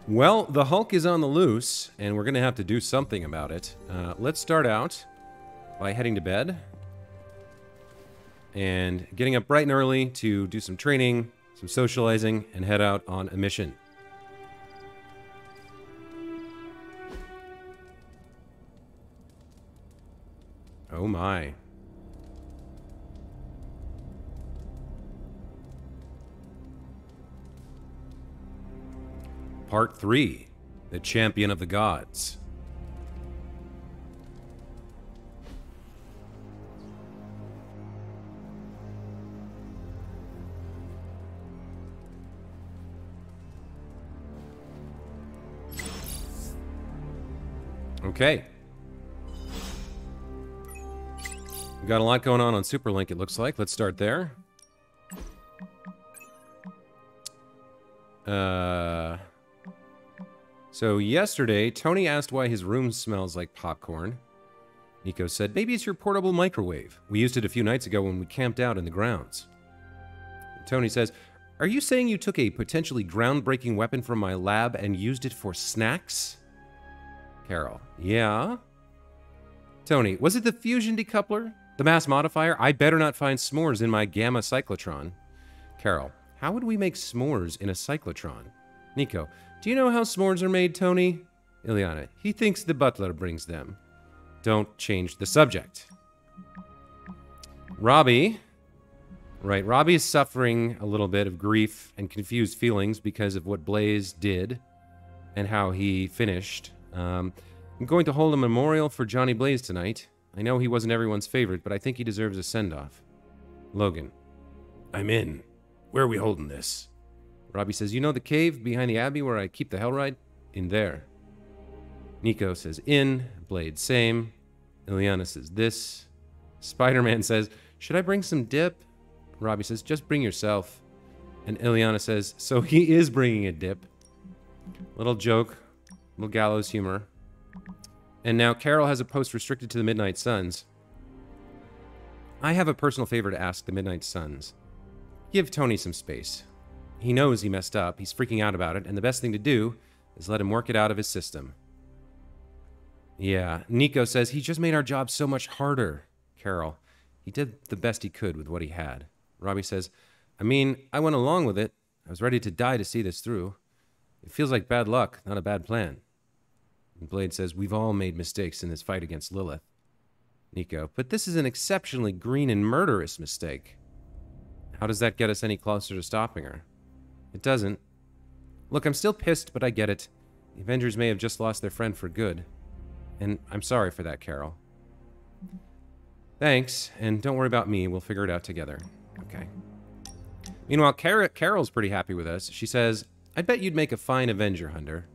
Well, the Hulk is on the loose, and we're going to have to do something about it. Let's start out by heading to bed and getting up bright and early to do some training, some socializing, and head out on a mission. Oh my. Part 3, The Champion of the Gods. Okay. We've got a lot going on Superlink, it looks like. Let's start there. So yesterday, Tony asked why his room smells like popcorn. Nico said, maybe it's your portable microwave. We used it a few nights ago when we camped out in the grounds. Tony says, are you saying you took a potentially groundbreaking weapon from my lab and used it for snacks? Carol, yeah? Tony, was it the fusion decoupler? The mass modifier? I better not find s'mores in my gamma cyclotron. Carol, how would we make s'mores in a cyclotron? Nico, do you know how s'mores are made, Tony? Ileana, he thinks the butler brings them. Don't change the subject. Robbie. Right, Robbie is suffering a little bit of grief and confused feelings because of what Blaze did and how he finished. I'm going to hold a memorial for Johnny Blaze tonight. I know he wasn't everyone's favorite, but I think he deserves a send-off. Logan. I'm in. Where are we holding this? Robbie says, you know the cave behind the abbey where I keep the Hellride? In there. Nico says, in. Blade, same. Ileana says, this. Spider-Man says, should I bring some dip? Robbie says, just bring yourself. And Ileana says, so he is bringing a dip. Little joke. Little gallows humor. And now Carol has a post restricted to the Midnight Suns. I have a personal favor to ask the Midnight Suns. Give Tony some space. He knows he messed up, he's freaking out about it, and the best thing to do is let him work it out of his system. Yeah, Nico says, he just made our job so much harder. Carol, he did the best he could with what he had. Robbie says, I mean, I went along with it. I was ready to die to see this through. It feels like bad luck, not a bad plan. And Blade says, we've all made mistakes in this fight against Lilith. Nico, but this is an exceptionally green and murderous mistake. How does that get us any closer to stopping her? It doesn't. Look, I'm still pissed, but I get it. The Avengers may have just lost their friend for good. And I'm sorry for that, Carol. Thanks, and don't worry about me. We'll figure it out together. Okay. Meanwhile, Carol's pretty happy with us. She says, I bet you'd make a fine Avenger hunter.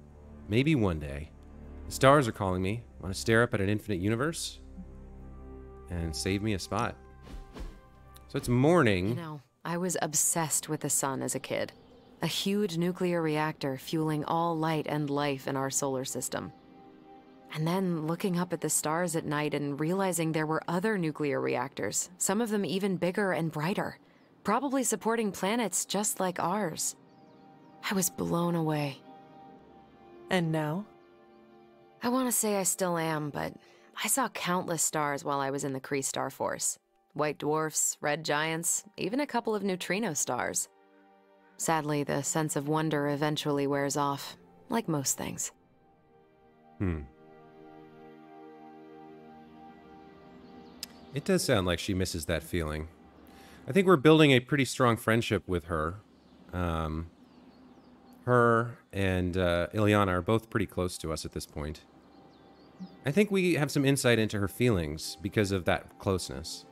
Maybe one day. The stars are calling me. Want to stare up at an infinite universe? And save me a spot. So it's morning. You know, I was obsessed with the sun as a kid. A huge nuclear reactor fueling all light and life in our solar system. And then looking up at the stars at night and realizing there were other nuclear reactors, some of them even bigger and brighter, probably supporting planets just like ours. I was blown away. And now? I want to say I still am, but I saw countless stars while I was in the Kree Star Force. White dwarfs, red giants, even a couple of neutrino stars. Sadly, the sense of wonder eventually wears off, like most things. It does sound like she misses that feeling. I think we're building a pretty strong friendship with her. Her and Ileana are both pretty close to us at this point. I think we have some insight into her feelings because of that closeness.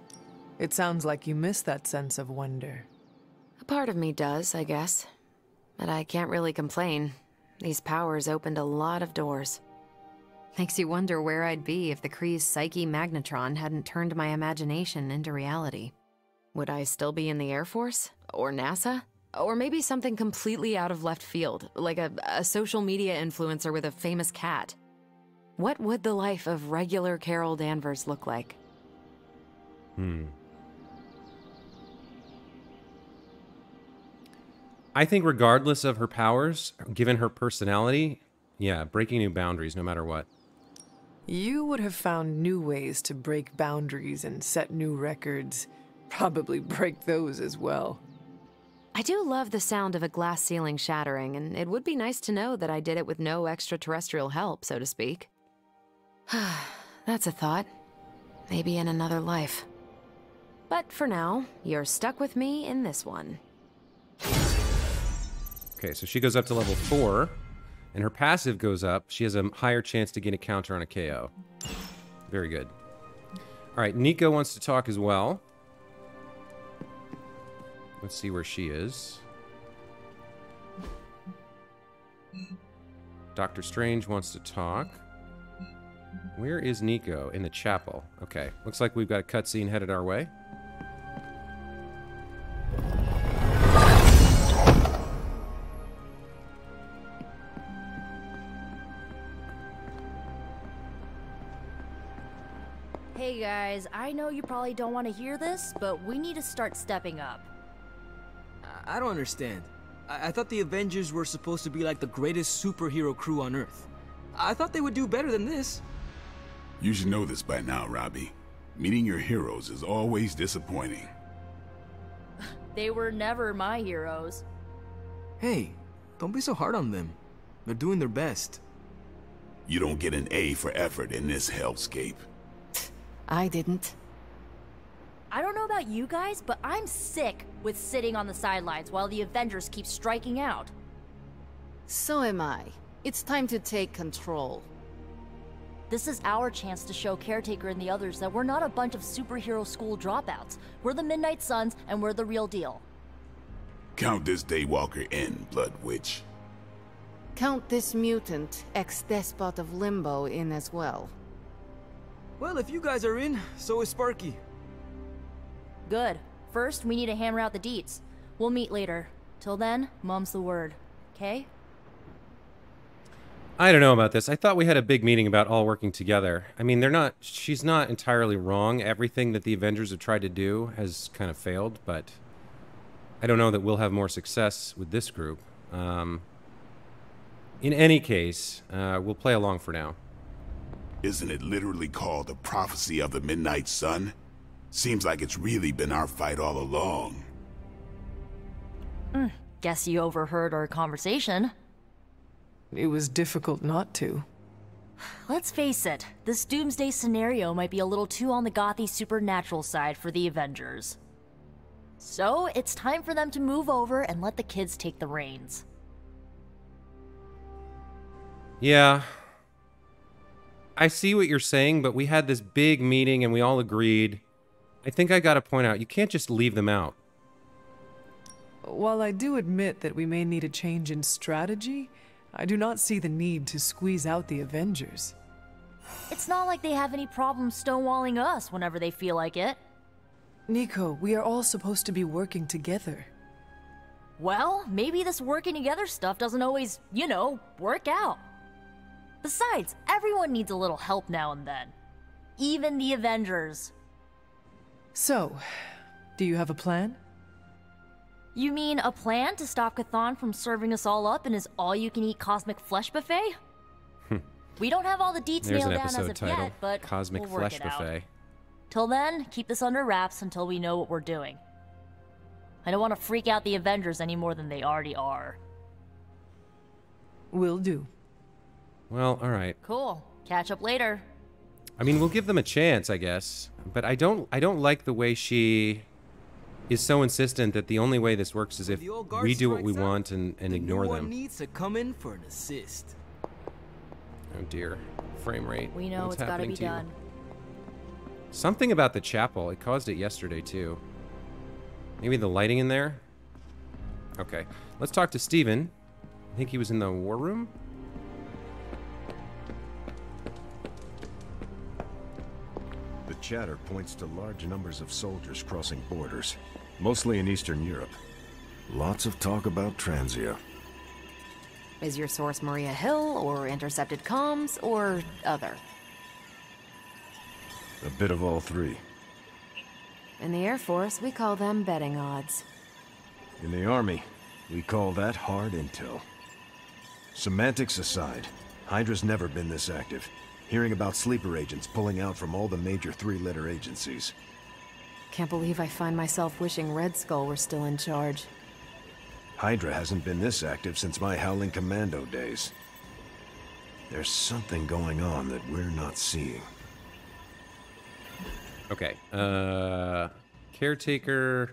It sounds like you miss that sense of wonder. A part of me does, I guess. But I can't really complain. These powers opened a lot of doors. Makes you wonder where I'd be if the Kree's psyche magnetron hadn't turned my imagination into reality. Would I still be in the Air Force? Or NASA? Or maybe something completely out of left field, like a social media influencer with a famous cat? What would the life of regular Carol Danvers look like? I think regardless of her powers, given her personality, yeah, breaking new boundaries no matter what. You would have found new ways to break boundaries and set new records. Probably break those as well. I do love the sound of a glass ceiling shattering, and it would be nice to know that I did it with no extraterrestrial help, so to speak. That's a thought. Maybe in another life. But for now, you're stuck with me in this one. Okay, so she goes up to level 4, and her passive goes up. She has a higher chance to gain a counter on a KO. Very good. All right, Nico wants to talk as well. Let's see where she is. Doctor Strange wants to talk. Where is Nico? In the chapel. Okay, looks like we've got a cutscene headed our way. Hey guys, I know you probably don't want to hear this, but we need to start stepping up. I don't understand. I thought the Avengers were supposed to be like the greatest superhero crew on Earth. I thought they would do better than this. You should know this by now, Robbie. Meeting your heroes is always disappointing. They were never my heroes. Hey, don't be so hard on them. They're doing their best. You don't get an A for effort in this hellscape. I didn't. I don't know about you guys, but I'm sick with sitting on the sidelines while the Avengers keep striking out. So am I. It's time to take control. This is our chance to show Caretaker and the others that we're not a bunch of superhero school dropouts. We're the Midnight Suns, and we're the real deal. Count this Daywalker in, Blood Witch. Count this mutant, ex-despot of Limbo in as well. Well, if you guys are in, so is Sparky. Good. First, we need to hammer out the deets. We'll meet later. Till then, mum's the word. Okay? I don't know about this. I thought we had a big meeting about all working together. I mean, she's not entirely wrong. Everything that the Avengers have tried to do has kind of failed, but I don't know that we'll have more success with this group. In any case, we'll play along for now. Isn't it literally called the Prophecy of the Midnight Sun? Seems like it's really been our fight all along. Guess you overheard our conversation. It was difficult not to. Let's face it, this doomsday scenario might be a little too on the gothy supernatural side for the Avengers. So, it's time for them to move over and let the kids take the reins. Yeah. I see what you're saying, but we had this big meeting and we all agreed. I think I gotta point out, you can't just leave them out. While I do admit that we may need a change in strategy, I do not see the need to squeeze out the Avengers. It's not like they have any problem stonewalling us whenever they feel like it. Nico, we are all supposed to be working together. Well, maybe this working together stuff doesn't always, you know, work out. Besides, everyone needs a little help now and then. Even the Avengers. So, do you have a plan? You mean a plan to stop Chthon from serving us all up in his all-you-can-eat cosmic flesh buffet? We don't have all the deets There's nailed an down as episode of title. yet, but Cosmic we'll work Flesh it out. Buffet. Till then, keep this under wraps until we know what we're doing. I don't want to freak out the Avengers any more than they already are. Will do. Well, alright. Cool. Catch up later. I mean, we'll give them a chance, I guess. But I don't like the way she is so insistent that the only way this works is if The old guard we do what we strikes out, want and the ignore new one them. needs to come in for an assist. Oh dear. Frame rate. We know What's it's gotta happening be to you? done. Something about the chapel. It caused it yesterday, too. Maybe the lighting in there? Okay. Let's talk to Steven. I think he was in the war room? The chatter points to large numbers of soldiers crossing borders, mostly in Eastern Europe. Lots of talk about Transia. Is your source Maria Hill, or intercepted comms, or other? A bit of all three. In the Air Force, we call them betting odds. In the Army, We call that hard intel. Semantics aside, Hydra's never been this active. Hearing about sleeper agents pulling out from all the major three-letter agencies. Can't believe I find myself wishing Red Skull were still in charge. Hydra hasn't been this active since my Howling Commando days. There's something going on that we're not seeing. Okay. Caretaker.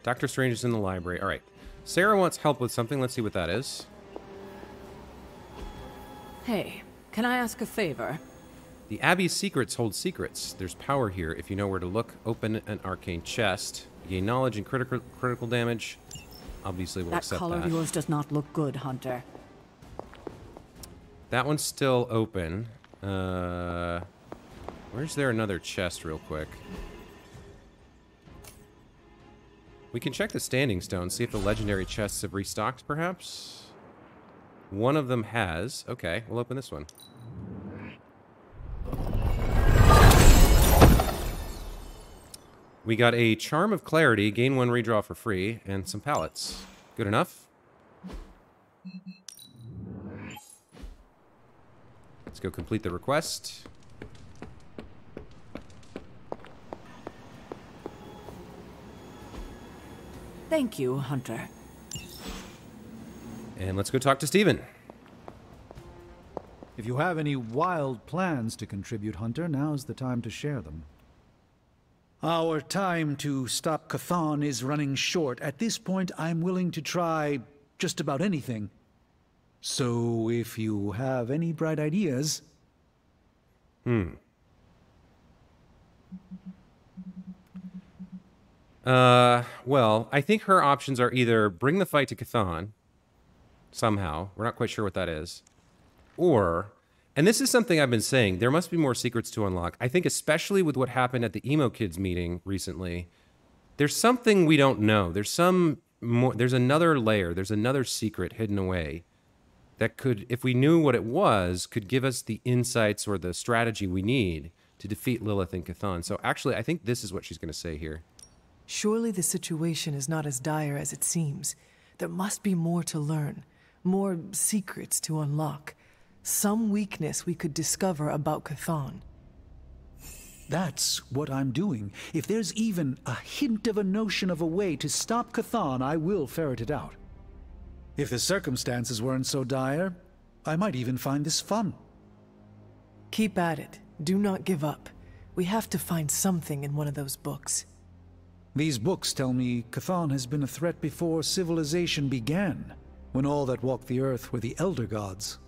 Doctor Strange is in the library. All right. Sarah wants help with something. Let's see what that is. Hey, can I ask a favor? The Abbey's secrets hold secrets. There's power here if you know where to look. Open an arcane chest. Gain knowledge and critical damage. Obviously, we'll accept that. That collar of yours does not look good, Hunter. That one's still open. Where's there another chest real quick? We can check the standing stones, see if the legendary chests have restocked, perhaps? One of them has. Okay, we'll open this one. We got a Charm of Clarity, gain 1 redraw for free, and some pallets. Good enough? Let's go complete the request. Thank you, Hunter. And let's go talk to Steven. If you have any wild plans to contribute, Hunter, now's the time to share them. Our time to stop Chthon is running short. At this point, I'm willing to try just about anything. So if you have any bright ideas... Well, I think her options are either bring the fight to Chthon, somehow, we're not quite sure what that is, or, and this is something I've been saying, there must be more secrets to unlock. I think especially with what happened at the Emo Kids meeting recently, there's something we don't know. There's some more, there's another layer, there's another secret hidden away that could, if we knew what it was, could give us the insights or the strategy we need to defeat Lilith and Chthon. So actually, I think this is what she's going to say here. Surely the situation is not as dire as it seems. There must be more to learn, more secrets to unlock. Some weakness we could discover about Chthon. That's what I'm doing. If there's even a hint of a notion of a way to stop Chthon, I will ferret it out. If the circumstances weren't so dire, I might even find this fun. Keep at it. Do not give up. We have to find something in one of those books. These books tell me Chthon has been a threat before civilization began, when all that walked the earth were the Elder Gods.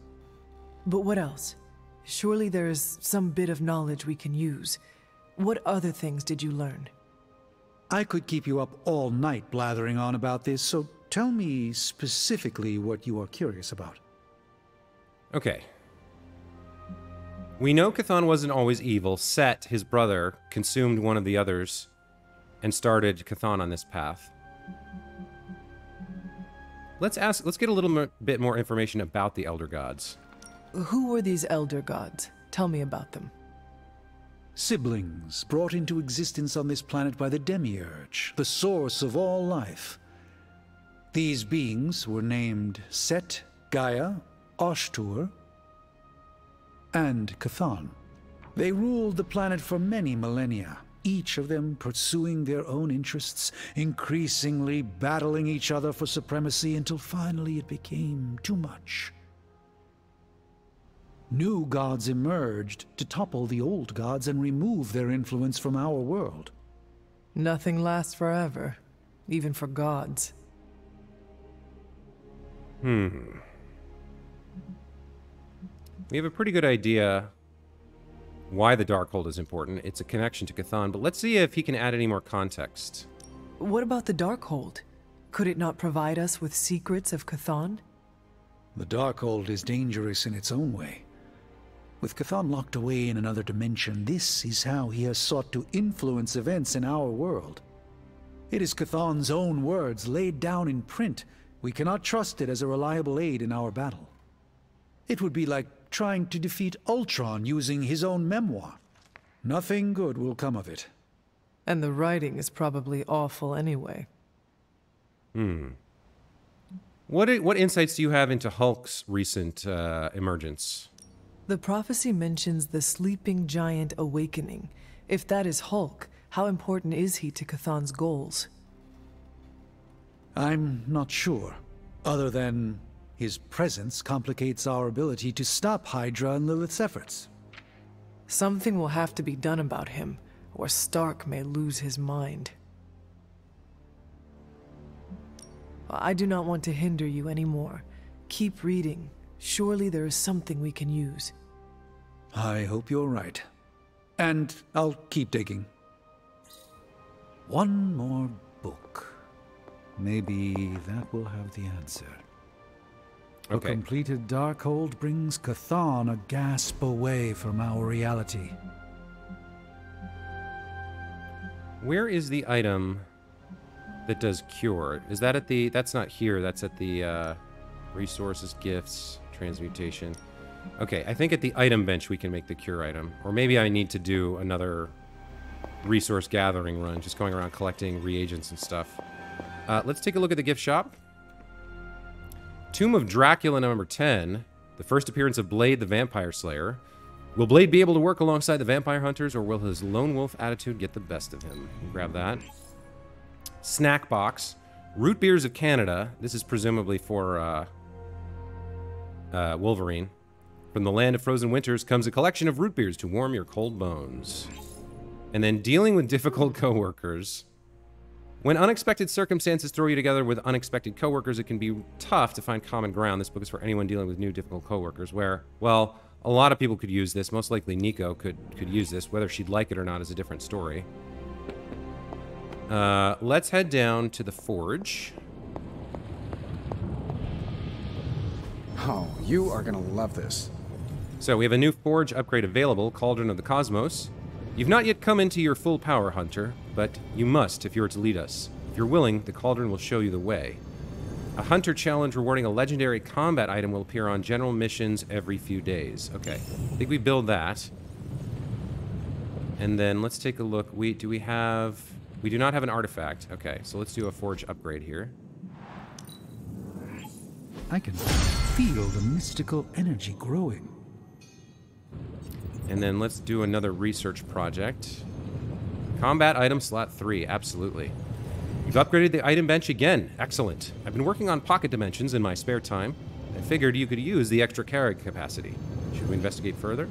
But what else? Surely there is some bit of knowledge we can use. What other things did you learn? I could keep you up all night blathering on about this, so tell me specifically what you are curious about. Okay. We know Chthon wasn't always evil. Set, his brother, consumed one of the others and started Chthon on this path. Let's get a little bit more information about the Elder Gods. Who were these Elder Gods? Tell me about them. Siblings brought into existence on this planet by the Demiurge, the source of all life. These beings were named Set, Gaia, Ashtur, and Chthon. They ruled the planet for many millennia, each of them pursuing their own interests, increasingly battling each other for supremacy until finally it became too much. New gods emerged to topple the old gods and remove their influence from our world. Nothing lasts forever, even for gods. We have a pretty good idea why the Darkhold is important. It's a connection to Chthon, but let's see if he can add any more context. What about the Darkhold? Could it not provide us with secrets of Chthon? The Darkhold is dangerous in its own way. With Chthon locked away in another dimension, this is how he has sought to influence events in our world. It is Chthon's own words laid down in print. We cannot trust it as a reliable aid in our battle. It would be like trying to defeat Ultron using his own memoir. Nothing good will come of it. And the writing is probably awful anyway. What insights do you have into Hulk's recent emergence? The prophecy mentions the sleeping giant awakening. If that is Hulk, how important is he to Chthon's goals? I'm not sure, other than his presence complicates our ability to stop Hydra and Lilith's efforts. Something will have to be done about him, or Stark may lose his mind. I do not want to hinder you anymore. Keep reading. Surely there is something we can use. I hope you're right. And I'll keep digging. One more book. Maybe that will have the answer. Okay. A completed Darkhold brings Chthon a gasp away from our reality. Where is the item that does cure? Is that at the... That's not here. That's at the resources, gifts, transmutation. Okay, I think at the item bench we can make the cure item. Or maybe I need to do another resource gathering run, just going around collecting reagents and stuff. Let's take a look at the gift shop. Tomb of Dracula number 10. The first appearance of Blade the Vampire Slayer. Will Blade be able to work alongside the vampire hunters, or will his lone wolf attitude get the best of him? Grab that. Snack box. Root beers of Canada. This is presumably for Wolverine. From the land of frozen winters comes a collection of root beers to warm your cold bones. And then dealing with difficult coworkers. When unexpected circumstances throw you together with unexpected coworkers, it can be tough to find common ground. This book is for anyone dealing with new difficult coworkers where, well, a lot of people could use this. Most likely Nico could use this. Whether she'd like it or not is a different story. Let's head down to the forge. Oh, you are gonna love this. So we have a new forge upgrade available, Cauldron of the Cosmos. You've not yet come into your full power, Hunter, but you must if you're to lead us. If you're willing, the Cauldron will show you the way. A Hunter challenge rewarding a legendary combat item will appear on general missions every few days. Okay, I think we build that. And then let's take a look. We do not have an artifact. Okay, so let's do a forge upgrade here. I can feel the mystical energy growing. And then let's do another research project. Combat item slot 3, absolutely. You've upgraded the item bench again. Excellent. I've been working on pocket dimensions in my spare time. I figured you could use the extra carrying capacity. Should we investigate further?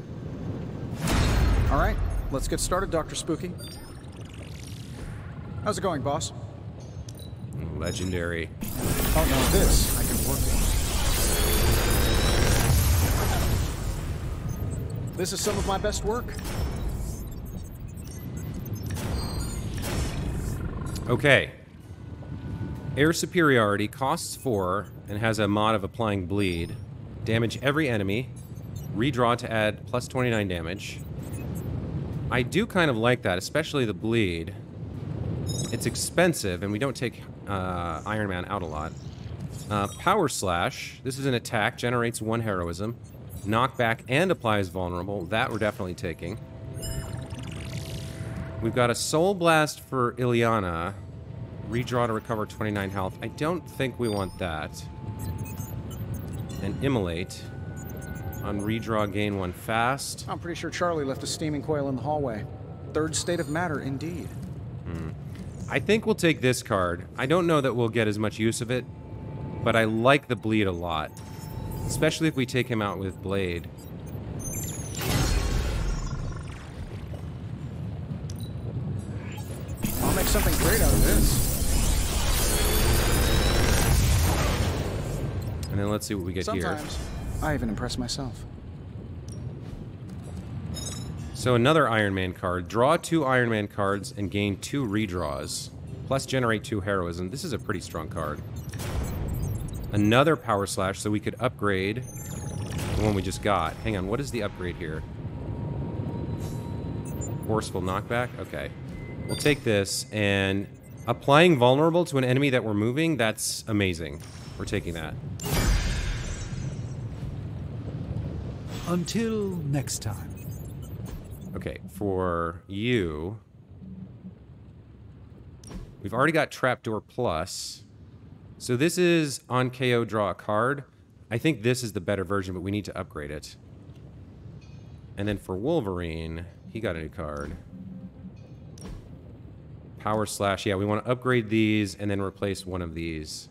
All right, let's get started, Dr. Spooky. How's it going, boss? Legendary. Oh, no, this I can work with. This is some of my best work. Okay. Air superiority costs 4 and has a mod of applying bleed. Damage every enemy. Redraw to add plus 29 damage. I do kind of like that, especially the bleed. It's expensive, and we don't take Iron Man out a lot. Power Slash. This is an attack. Generates 1 heroism. Knockback and applies vulnerable. That we're definitely taking. We've got a Soul Blast for Ilyana. Redraw to recover 29 health. I don't think we want that. And Immolate. On redraw, gain 1 fast. I'm pretty sure Charlie left a steaming coil in the hallway. Third state of matter, indeed. I think we'll take this card. I don't know that we'll get as much use of it, but I like the bleed a lot. Especially if we take him out with Blade. I'll make something great out of this. And then let's see what we get Sometimes, here. I even impress myself. So another Iron Man card. Draw 2 Iron Man cards and gain 2 redraws. Plus generate 2 heroism. This is a pretty strong card. Another Power Slash, so we could upgrade the one we just got. Hang on, what is the upgrade here? Forceful knockback? Okay. We'll take this, and applying vulnerable to an enemy that we're moving, that's amazing. We're taking that. Until next time. Okay, for you... We've already got Trapdoor Plus. So this is on KO, draw a card. I think this is the better version, but we need to upgrade it. And then for Wolverine, he got a new card. Power Slash. Yeah, we want to upgrade these and then replace one of these.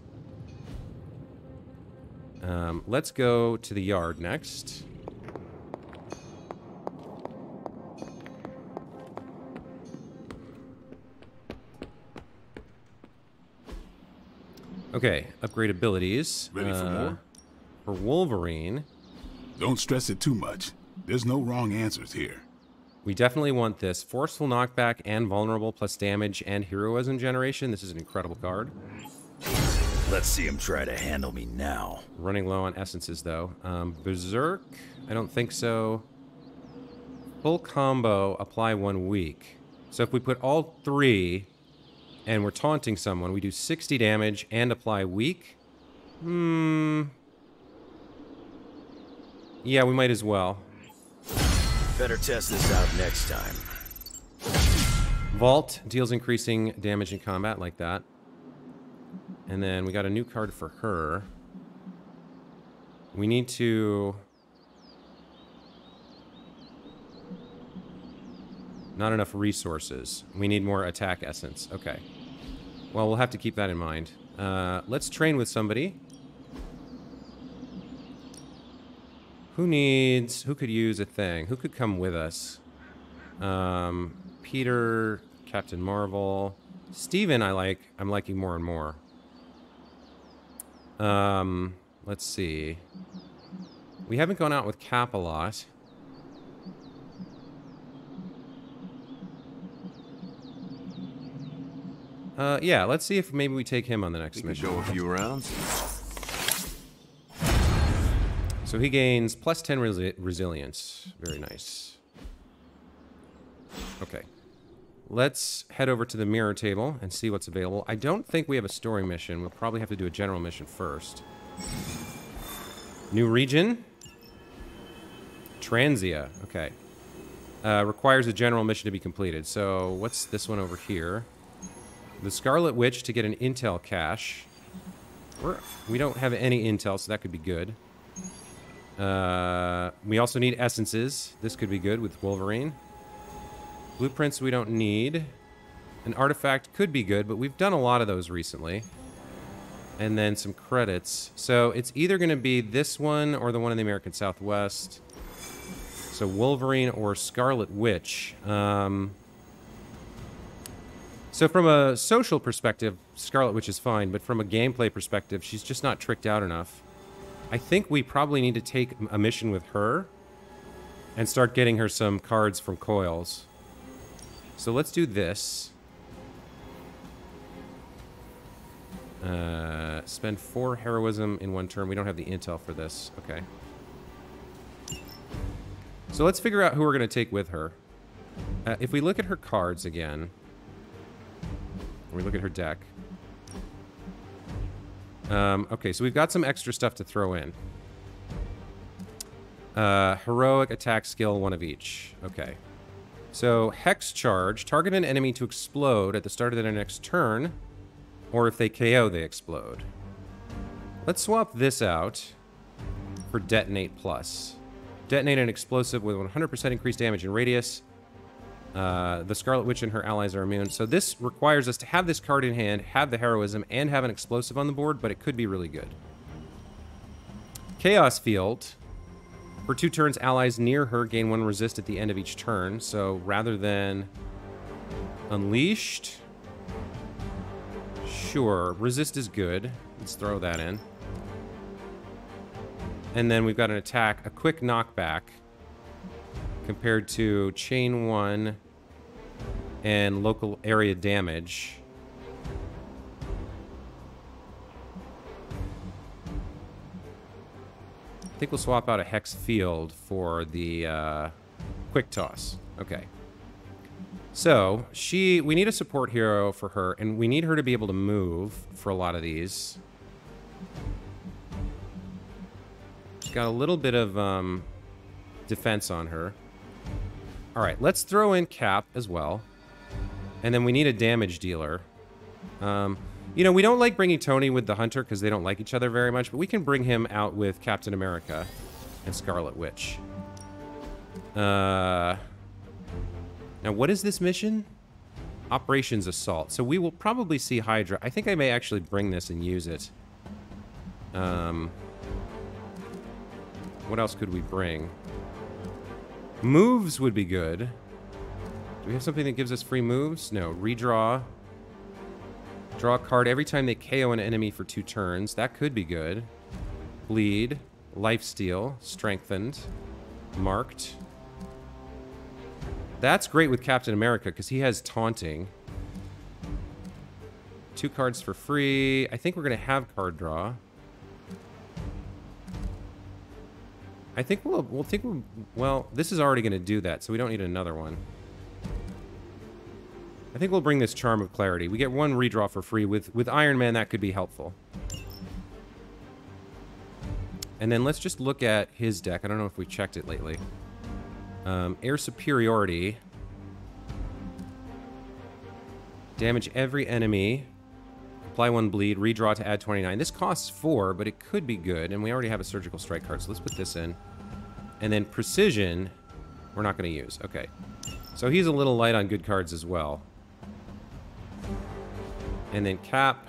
Let's go to the yard next. Okay, upgrade abilities. Ready for more? For Wolverine. Don't stress it too much. There's no wrong answers here. We definitely want this. Forceful knockback and vulnerable plus damage and heroism generation. This is an incredible card. Let's see him try to handle me now. Running low on essences, though. Berserk? I don't think so. Full combo, apply 1 week. So if we put all 3 and we're taunting someone, we do 60 damage and apply weak. Yeah, we might as well. Better test this out next time. Vault deals increasing damage in combat, like that. And then we got a new card for her. We need to... Not enough resources. We need more attack essence. Okay. Well, we'll have to keep that in mind. Let's train with somebody. Who could use a thing? Who could come with us? Peter, Captain Marvel. Steven I'm liking more and more. Let's see. We haven't gone out with Cap a lot. Yeah, let's see if maybe we take him on the next mission. Go a few rounds. So he gains plus 10 resilience. Very nice. Okay. Let's head over to the mirror table and see what's available. I don't think we have a story mission. We'll probably have to do a general mission first. New region. Transia. Okay. Requires a general mission to be completed. So what's this one over here? The Scarlet Witch to get an intel cache. We don't have any intel, so that could be good. We also need essences. This could be good with Wolverine. Blueprints we don't need. An artifact could be good, but we've done a lot of those recently. And then some credits. So it's either going to be this one or the one in the American Southwest. So Wolverine or Scarlet Witch. So from a social perspective, Scarlet Witch is fine, but from a gameplay perspective, she's just not tricked out enough. I think we probably need to take a mission with her and start getting her some cards from coils. So let's do this. Spend 4 heroism in 1 turn. We don't have the intel for this. Okay. So let's figure out who we're going to take with her. If we look at her cards again, we look at her deck. Okay, so we've got some extra stuff to throw in. Heroic attack skill, 1 of each. Okay. So, Hex Charge. Target an enemy to explode at the start of their next turn, or if they KO, they explode. Let's swap this out for Detonate Plus. Detonate an explosive with 100% increased damage and radius. The Scarlet Witch and her allies are immune. So this requires us to have this card in hand, have the heroism, and have an explosive on the board, but it could be really good. Chaos Field. For 2 turns, allies near her gain 1 resist at the end of each turn. So rather than Unleashed, sure, resist is good. Let's throw that in. And then we've got an attack, a quick knockback, compared to chain 1 and local area damage. I think we'll swap out a Hex Field for the quick toss. Okay. So, we need a support hero for her, and we need her to be able to move for a lot of these. She's got a little bit of defense on her. All right, let's throw in Cap as well. And then we need a damage dealer. You know, we don't like bringing Tony with the Hunter because they don't like each other very much, but we can bring him out with Captain America and Scarlet Witch. Now, what is this mission? Operations Assault. So we will probably see Hydra. I think I may actually bring this and use it. What else could we bring? Moves would be good. Do we have something that gives us free moves? No. Redraw. Draw a card every time they KO an enemy for 2 turns. That could be good. Bleed. Lifesteal. Strengthened. Marked. That's great with Captain America because he has taunting. 2 cards for free. I think we're going to have card draw. I think well, this is already going to do that, so we don't need another one. I think we'll bring this Charm of Clarity. We get 1 redraw for free. With Iron Man, that could be helpful. And then let's just look at his deck. I don't know if we checked it lately. Air Superiority. Damage every enemy. Apply 1 bleed. Redraw to add 29. This costs 4, but it could be good. And we already have a Surgical Strike card, so let's put this in. And then Precision, we're not going to use. Okay. So he's a little light on good cards as well. And then Cap.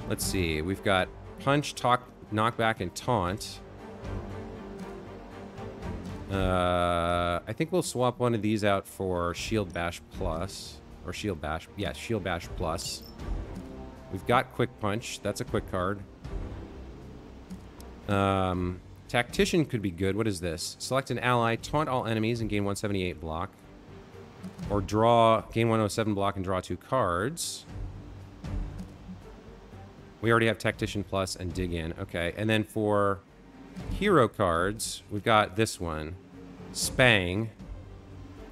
Let's see. We've got Punch, Talk, Knockback, and Taunt. I think we'll swap one of these out for Shield Bash Plus. Or Shield Bash. Yeah, Shield Bash Plus. We've got Quick Punch. That's a quick card. Tactician could be good. What is this? Select an ally, taunt all enemies, and gain 178 block. Or gain 107 block and draw 2 cards. We already have Tactician Plus and Dig In. Okay, and then for hero cards, we've got this one. Spang.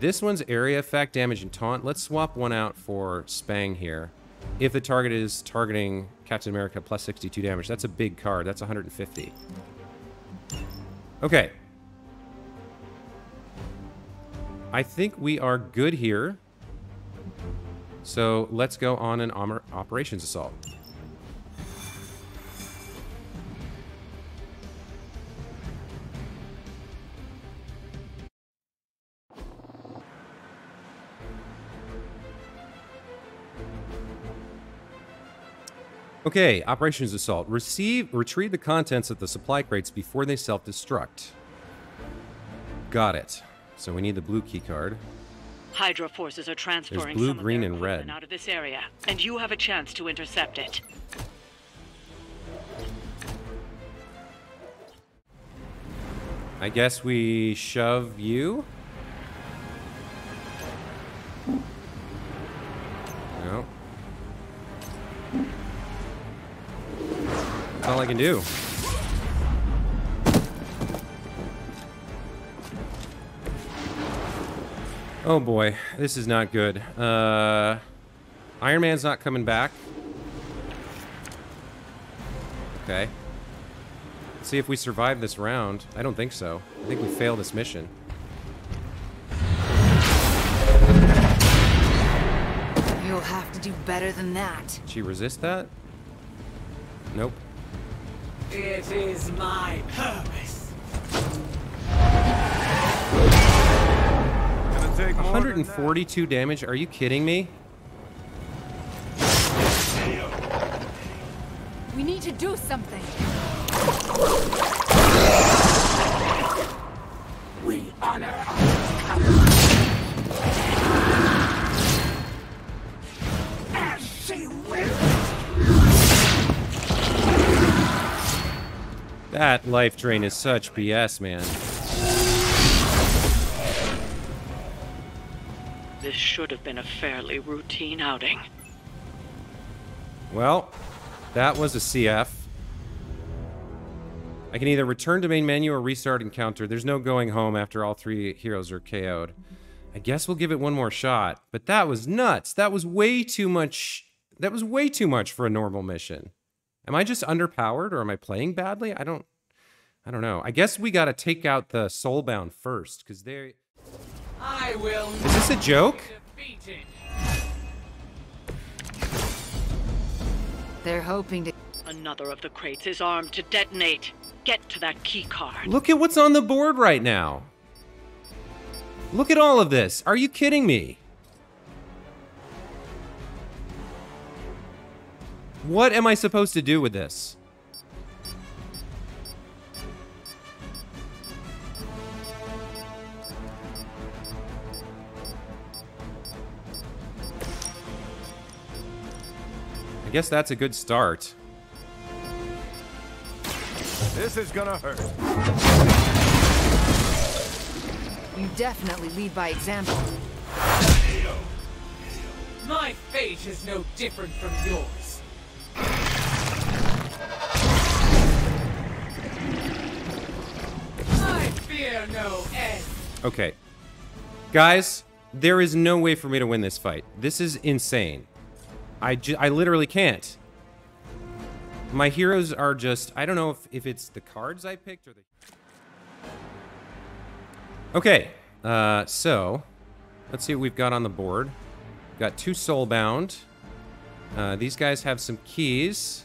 This one's area effect, damage, and taunt. Let's swap one out for Spang here. If the target is targeting Captain America, plus 62 damage. That's a big card. That's 150. Okay. I think we are good here. So let's go on an operations assault. Okay, Operations Assault. Retrieve the contents of the supply crates before they self-destruct. Got it. So we need the blue key card. Hydra forces are transferring There's blue, some green, of their and red. equipment out of this area, and you have a chance to intercept it. I guess we shove you? No. That's all I can do. Oh boy, this is not good. Iron Man's not coming back. Okay. Let's see if we survive this round. I don't think so. I think we fail this mission. You'll have to do better than that. Did she resist that? Nope. It is my purpose. 142 damage? Are you kidding me? We need to do something. We honor as she will. That life drain is such BS, man. This should have been a fairly routine outing. Well, that was a CF. I can either return to main menu or restart encounter. There's no going home after all 3 heroes are KO'd. I guess we'll give it one more shot. But that was nuts. That was way too much. That was way too much for a normal mission. Am I just underpowered or am I playing badly? I don't know. I guess we gotta take out the Soulbound first, because they... I will. Is this a joke? Defeated. They're hoping to... Another of the crates is armed to detonate. Get to that key card. Look at what's on the board right now. Look at all of this. Are you kidding me? What am I supposed to do with this? I guess that's a good start. This is gonna hurt. You definitely lead by example. My fate is no different from yours. I fear no end. Okay. Guys, there is no way for me to win this fight. This is insane. I literally can't. My heroes are just... I don't know if it's the cards I picked or the... Okay. So... Let's see what we've got on the board. We've got 2 soulbound. These guys have some keys.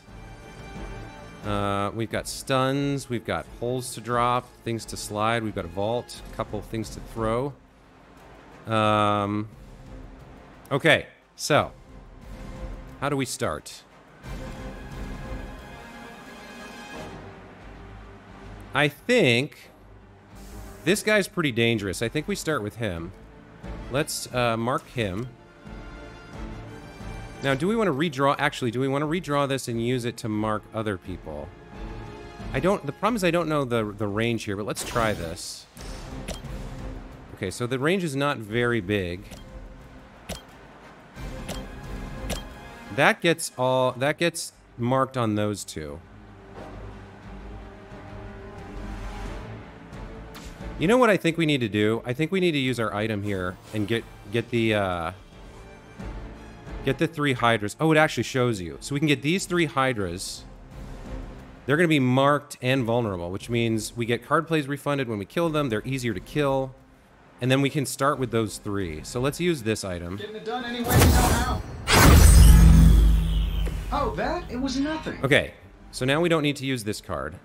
We've got stuns. We've got holes to drop. Things to slide. We've got a vault. A couple things to throw. Okay. So... How do we start? I think this guy's pretty dangerous. I think we start with him. Let's mark him. Now, do we want to redraw? Actually, do we want to redraw this and use it to mark other people? I don't. The problem is I don't know the range here, but let's try this. Okay, so the range is not very big. That gets marked on those 2. You know what I think we need to do? I think we need to use our item here and get the 3 hydras. Oh, it actually shows you. So we can get these 3 hydras. They're going to be marked and vulnerable, which means we get card plays refunded when we kill them. They're easier to kill. And then we can start with those 3. So let's use this item. Getting it done any way you know how. Oh, that? It was nothing. Okay, so now we don't need to use this card.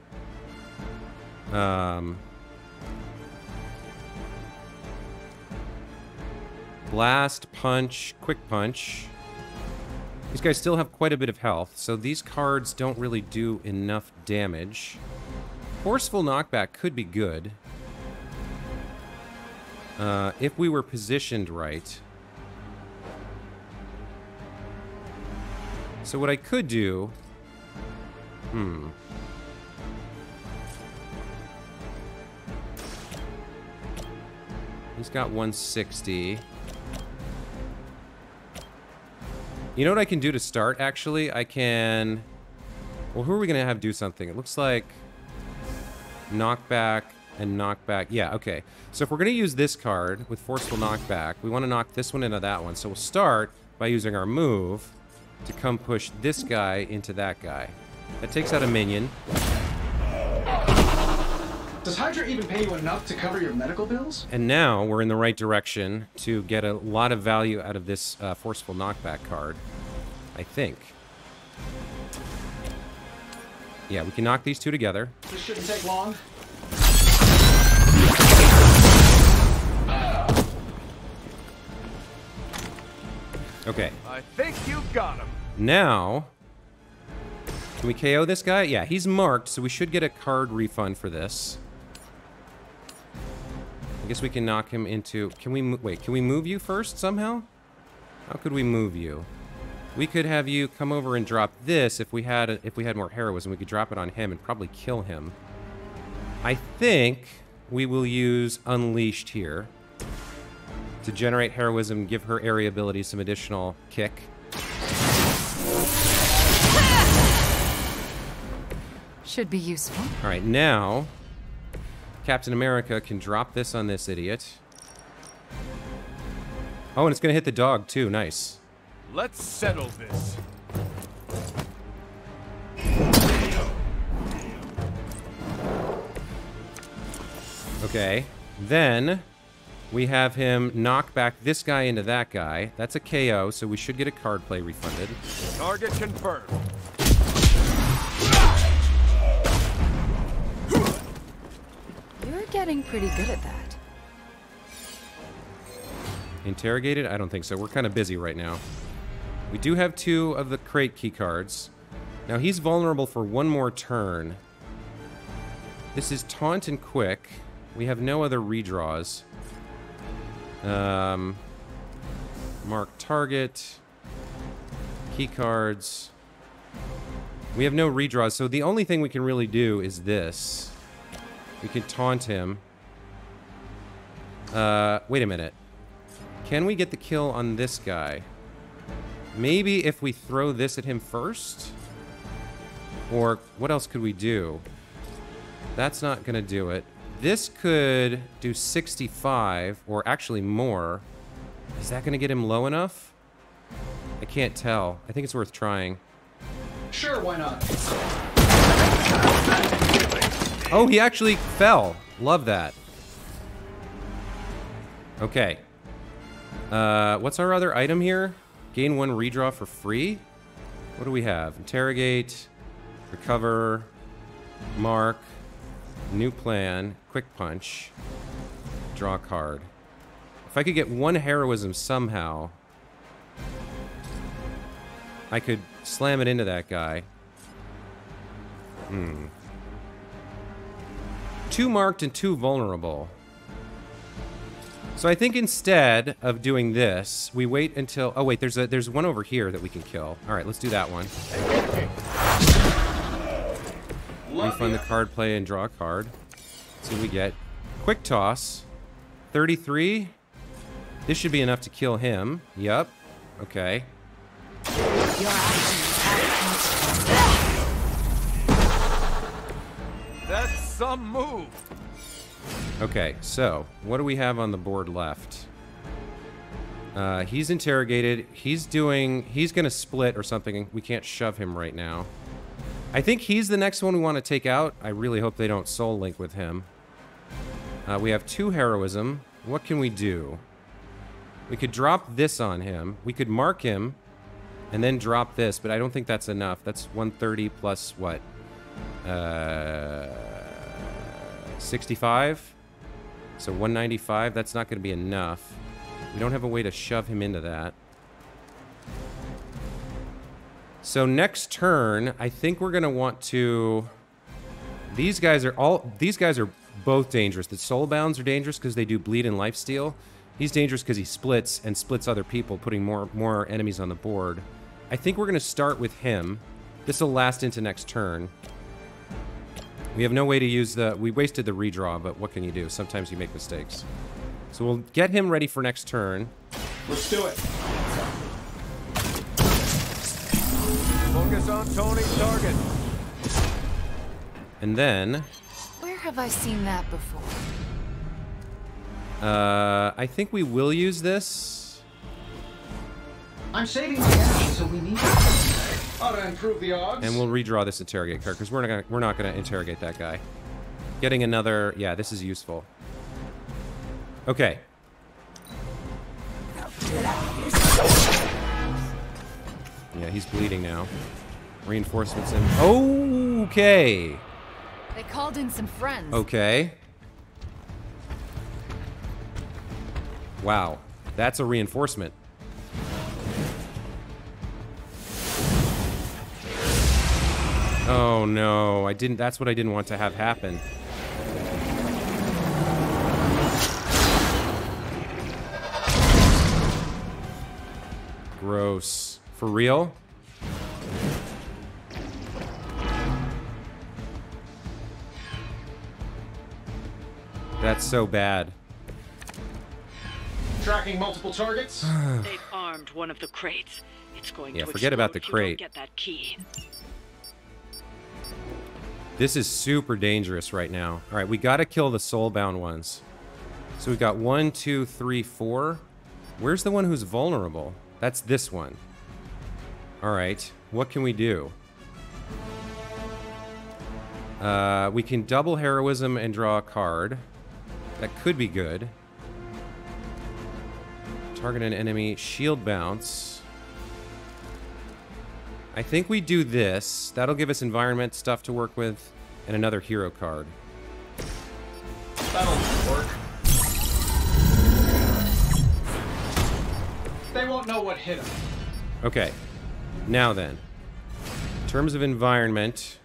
Blast, punch, quick punch. These guys still have quite a bit of health, so these cards don't really do enough damage. Forceful knockback could be good. If we were positioned right. So what I could do... He's got 160. You know what I can do to start, actually? I can... Well, who are we going to have do something? It looks like... Knockback and knockback. Yeah, okay. So if we're going to use this card with Forceful Knockback, we want to knock this one into that one. So we'll start by using our move to come push this guy into that guy. That takes out a minion. Does Hydra even pay you enough to cover your medical bills? And now we're in the right direction to get a lot of value out of this Forceful Knockback card, I think. Yeah, we can knock these 2 together. This shouldn't take long. Okay. I think you got him. Now, can we KO this guy? Yeah, he's marked, so we should get a card refund for this. I guess we can knock him into... Can we... Wait, can we move you first somehow? How could we move you? We could have you come over and drop this if we had more heroism. We could drop it on him and probably kill him. I think we will use Unleashed here to generate heroism, give her area ability some additional kick. Should be useful. All right, now Captain America can drop this on this idiot. Oh, and it's gonna hit the dog too. Nice. Let's settle this. Okay, then we have him knock back this guy into that guy. That's a KO, so we should get a card play refunded. Target confirmed. getting pretty good at that. Interrogated? I don't think so. We're kind of busy right now. We do have 2 of the crate key cards. Now he's vulnerable for 1 more turn. This is taunt and quick. We have no other redraws. Mark target. Key cards. We have no redraws, so the only thing we can really do is this. We can taunt him. Wait a minute. Can we get the kill on this guy? Maybe if we throw this at him first? Or what else could we do? That's not gonna do it. This could do 65, or actually more. Is that gonna get him low enough? I can't tell. I think it's worth trying. Sure, why not? Oh, he actually fell. Love that. Okay. What's our other item here? Gain 1 redraw for free? What do we have? Interrogate, recover, mark, new plan, quick punch, draw a card. If I could get 1 heroism somehow, I could slam it into that guy. 2 marked and 2 vulnerable. So I think instead of doing this, we wait until... Oh, wait, there's one over here that we can kill. All right, let's do that one. Refund the card play and draw a card. Let's see what we get. Quick toss. 33. This should be enough to kill him. Yup. Okay. That's some move. Okay, so what do we have on the board left? He's interrogated. He's gonna split or something. We can't shove him right now. I think he's the next one we want to take out. I really hope they don't soul link with him. We have 2 heroism. What can we do? We could drop this on him. We could mark him and then drop this, but I don't think that's enough. That's 130 plus what? 65? So 195, that's not going to be enough. We don't have a way to shove him into that. So next turn, I think we're going to want to... These guys are both dangerous. The soulbounds are dangerous because they do bleed and lifesteal. He's dangerous because he splits and splits other people, putting more enemies on the board. I think we're going to start with him. This will last into next turn. We have no way to use the... We wasted the redraw, but what can you do? Sometimes you make mistakes. So we'll get him ready for next turn. Let's do it. Focus on Tony's target. And then... Where have I seen that before? I think we will use this. I'm saving my action, so we need to... Ought to improve the odds. And we'll redraw this interrogate card because we're not gonna interrogate that guy. Getting another... Yeah, this is useful. Okay. Yeah, he's bleeding now. Reinforcements in. Okay. They called in some friends. Okay. Wow, that's a reinforcement. Oh no, I didn't. That's what I didn't want to have happen. Gross. For real? That's so bad. Tracking multiple targets. They've armed one of the crates. It's going to forget about the crate. Get that key. This is super dangerous right now. All right, we got to kill the soulbound ones. So we've got 1, 2, 3, 4. Where's the one who's vulnerable? That's this one. All right, what can we do? We can double heroism and draw a card. That could be good. Target an enemy, shield bounce. I think we do this. That'll give us environment stuff to work with and another hero card. That'll work. They won't know what hit them. Okay. Now then. In terms of environment,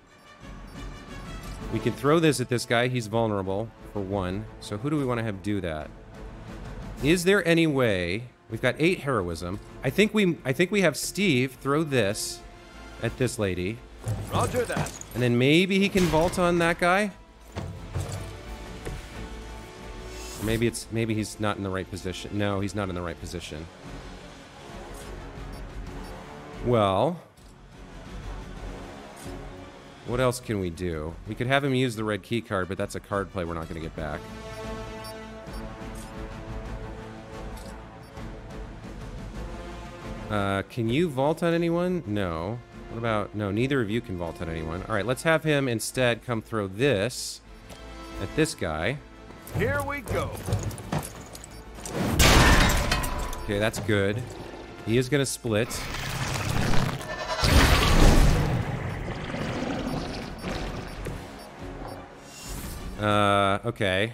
we can throw this at this guy. He's vulnerable, for one. So who do we want to have do that? Is there any way... We've got 8 heroism. I think we have Steve throw this at this lady. Roger that. And then maybe he can vault on that guy? Maybe he's not in the right position. No, he's not in the right position. Well, what else can we do? We could have him use the red key card, but that's a card play we're not going to get back. Can you vault on anyone? No. What about... No, neither of you can vault on anyone. All right, let's have him instead come throw this at this guy. Here we go. Okay, that's good. He is going to split. Okay.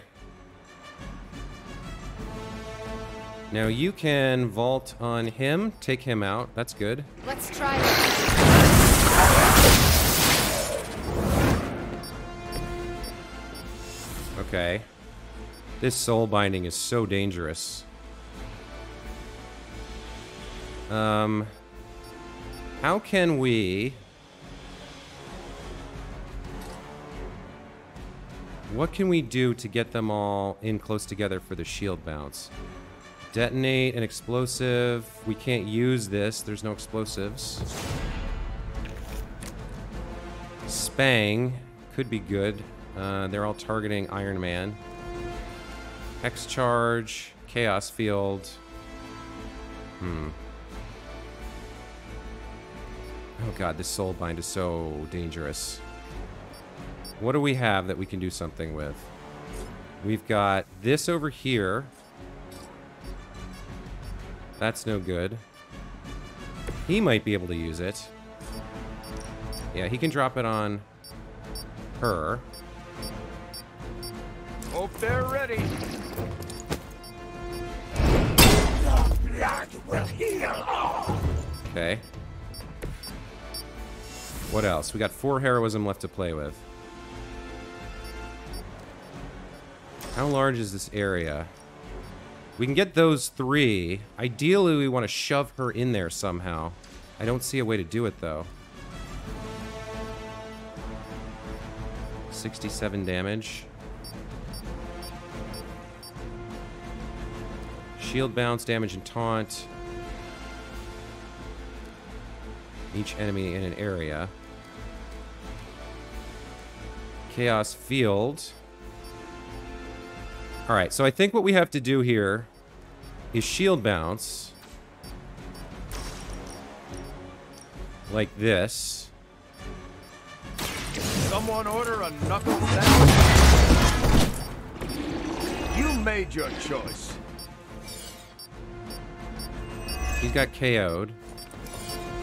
Now you can vault on him, take him out. That's good. Let's try it. Okay. This soul binding is so dangerous. How can we... What can we do to get them all in close together for the shield bounce? Detonate an explosive. We can't use this. There's no explosives. Spang could be good. They're all targeting Iron Man. Hex charge. Chaos field. Oh god, this soul bind is so dangerous. What do we have that we can do something with? We've got this over here. That's no good. He might be able to use it. Yeah, he can drop it on her. Hope they're ready. The blood will heal. Okay. What else? We got 4 heroism left to play with. How large is this area? We can get those 3. Ideally, we want to shove her in there somehow. I don't see a way to do it, though. 67 damage. Shield bounce, damage, and taunt. Each enemy in an area. Chaos field. Alright, so I think what we have to do here is shield bounce. Like this. Someone order a knuckle sandwich. You made your choice. He's got KO'd.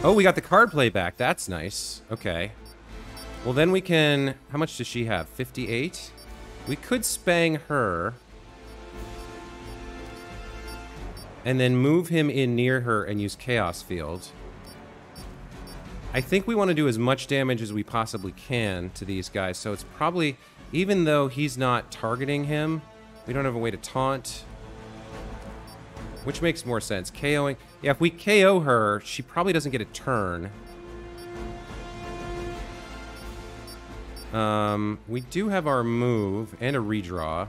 Oh, we got the card play back. That's nice. Okay. Well, then we can... How much does she have? 58? We could spang her. And then move him in near her and use Chaos Field. I think we want to do as much damage as we possibly can to these guys. So it's probably... Even though he's not targeting him, we don't have a way to taunt. Which makes more sense. KOing... Yeah, if we KO her, she probably doesn't get a turn. We do have our move and a redraw.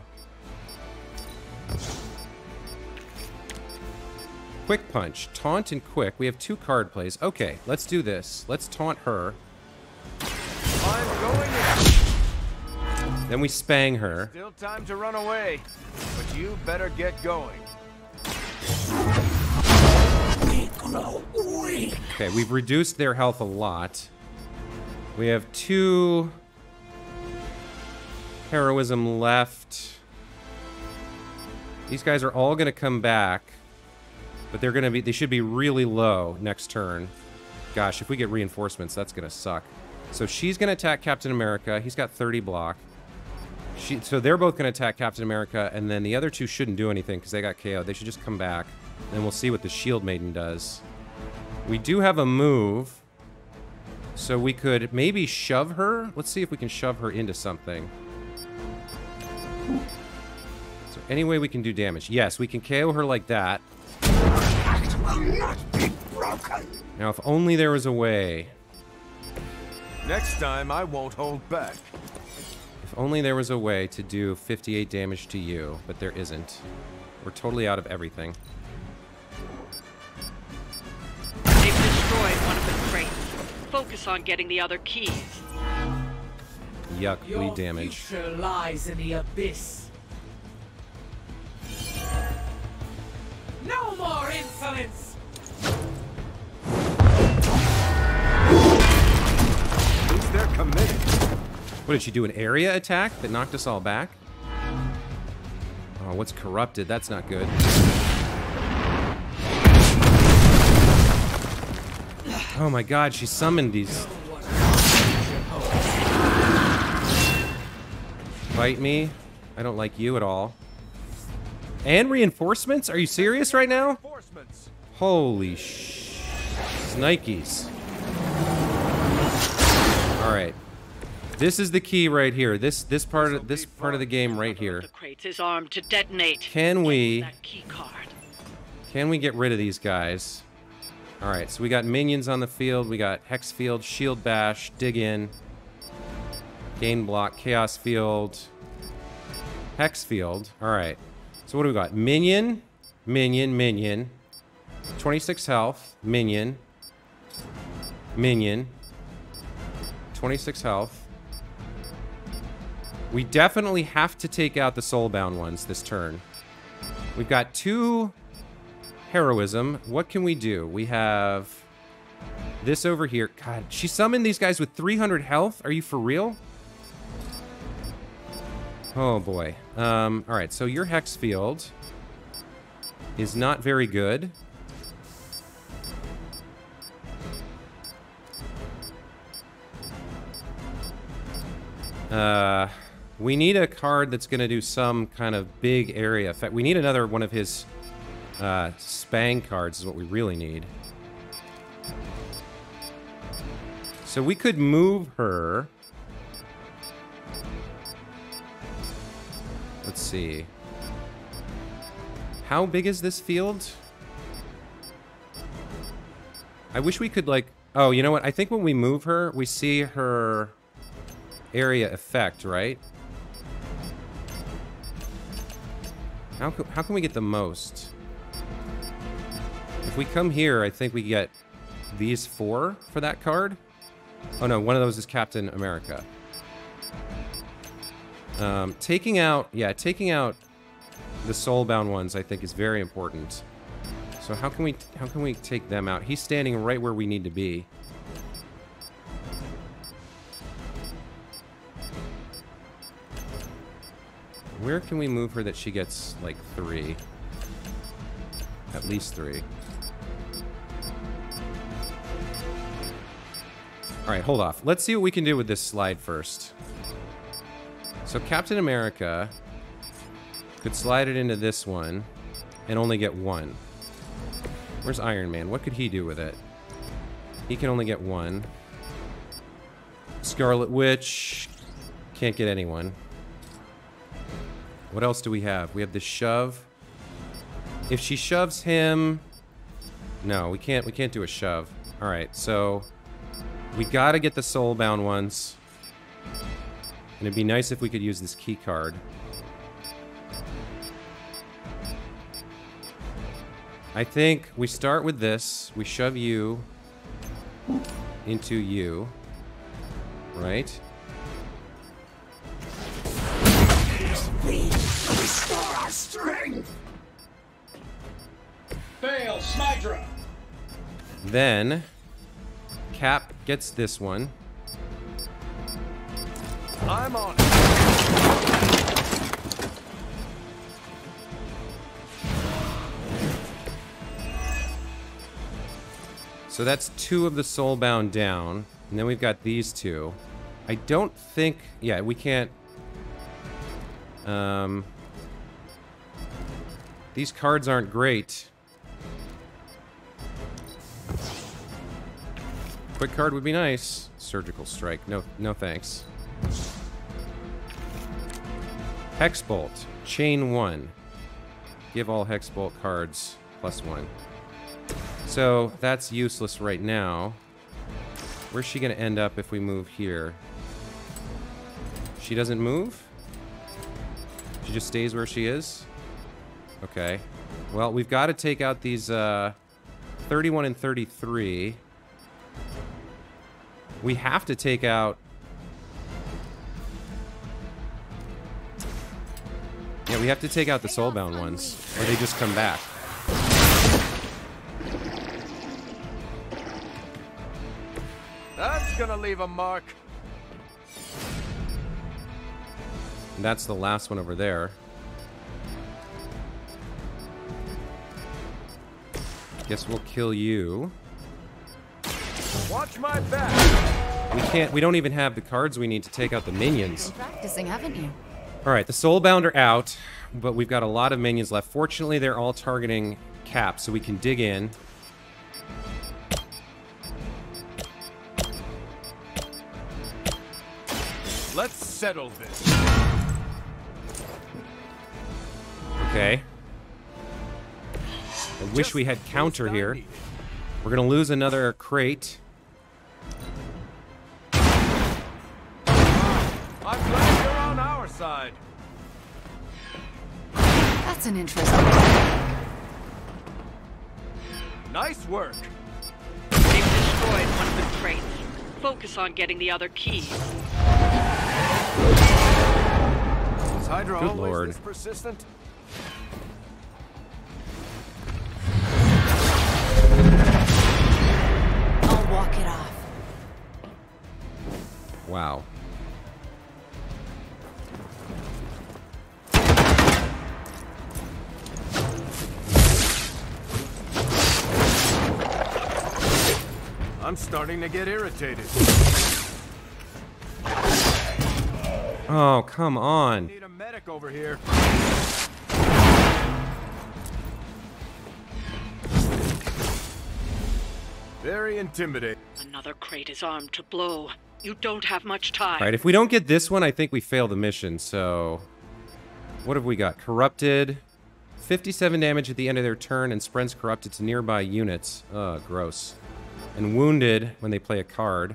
Quick punch. Taunt and quick. We have 2 card plays. Okay, let's do this. Let's taunt her. I'm going in. Then we spang her. Still time to run away, but you better get going. Okay, we've reduced their health a lot. We have 2 heroism left. These guys are all going to come back, but they should be really low next turn. Gosh, if we get reinforcements, that's going to suck. So she's going to attack Captain America. He's got 30 block. So they're both going to attack Captain America, and then the other two shouldn't do anything because they got KO'd. They should just come back. Then we'll see what the Shield Maiden does. We do have a move, so we could maybe shove her. Let's see if we can shove her into something. Is there any way we can do damage? Yes, we can KO her like that. Now, if only there was a way. Next time, I won't hold back. If only there was a way to do 58 damage to you, but there isn't. We're totally out of everything. They've destroyed one of the crates. Focus on getting the other keys. Yuck, Your bleed damage. future lies in the abyss. No more insolence! At least they're committed. What, did she do an area attack that knocked us all back? Oh, what's corrupted? That's not good. Oh my god, she summoned these. Fight me. I don't like you at all. And reinforcements? Are you serious right now? Holy shnikes. Alright. This is the key right here. This part of the game right here. The crate is armed to detonate. Can we That key card. get rid of these guys? Alright, so we got minions on the field, we got Hex Field, Shield Bash, Dig In, Gain Block, Chaos Field, Hex Field. Alright. So what do we got? Minion, Minion, Minion. 26 health, Minion. Minion. 26 health. We definitely have to take out the soulbound ones this turn. We've got 2 heroism. What can we do? We have this over here. God, she summoned these guys with 300 health? Are you for real? Oh boy. Alright, so your Hex Field is not very good. We need a card that's going to do some kind of big area effect. We need another one of his Spang cards is what we really need. So we could move her. Let's see. How big is this field? I wish we could, like... Oh, you know what? I think when we move her, we see her area effect, right? How can we get the most? If we come here, I think we get these 4 for that card. Oh no, one of those is Captain America. Taking out the soulbound ones, I think, is very important. So how can we take them out? He's standing right where we need to be. Where can we move her that she gets, like, 3? At least 3. Alright, hold off. Let's see what we can do with this slide first. So Captain America could slide it into this one and only get 1. Where's Iron Man? What could he do with it? He can only get 1. Scarlet Witch can't get anyone. What else do we have? We have the shove. If she shoves him... No, we can't do a shove. Alright, so... We gotta get the soulbound ones. And it'd be nice if we could use this key card. I think we start with this. We shove you into you. Right? We restore our strength. Fail, Smydra. Then Cap gets this one. I'm on. So that's 2 of the soulbound down, and then we've got these 2. I don't think... Yeah, we can't... These cards aren't great. Quick card would be nice. Surgical strike. No thanks. Hexbolt. Chain 1. Give all Hexbolt cards +1. So that's useless right now. Where's she gonna end up if we move here? She doesn't move? She just stays where she is? Okay. Well, we've got to take out these 31 and 33. We have to take out... Yeah, we have to take out the soulbound ones, or they just come back. That's gonna leave a mark. And that's the last one over there. Guess we'll kill you. Watch my back. We don't even have the cards we need to take out the minions. Been practicing, haven't you? All right, the soulbound are out, but we've got a lot of minions left. Fortunately, they're all targeting Cap, so we can dig in. Let's settle this. Okay. I wish we had counter here. We're gonna lose another crate. I'm glad you're on our side. That's an interesting. Nice work. They've destroyed one of the crates. Focus on getting the other keys. Is Hydra Good always Lord. this persistent? I'll walk it off. Wow. I'm starting to get irritated. Oh, come on. Need a medic over here. Very intimidating. Another crate is armed to blow. You don't have much time. All right, if we don't get this one, I think we fail the mission, so... What have we got? Corrupted. 57 damage at the end of their turn, and spreads corrupted to nearby units. Ugh, gross. And wounded when they play a card.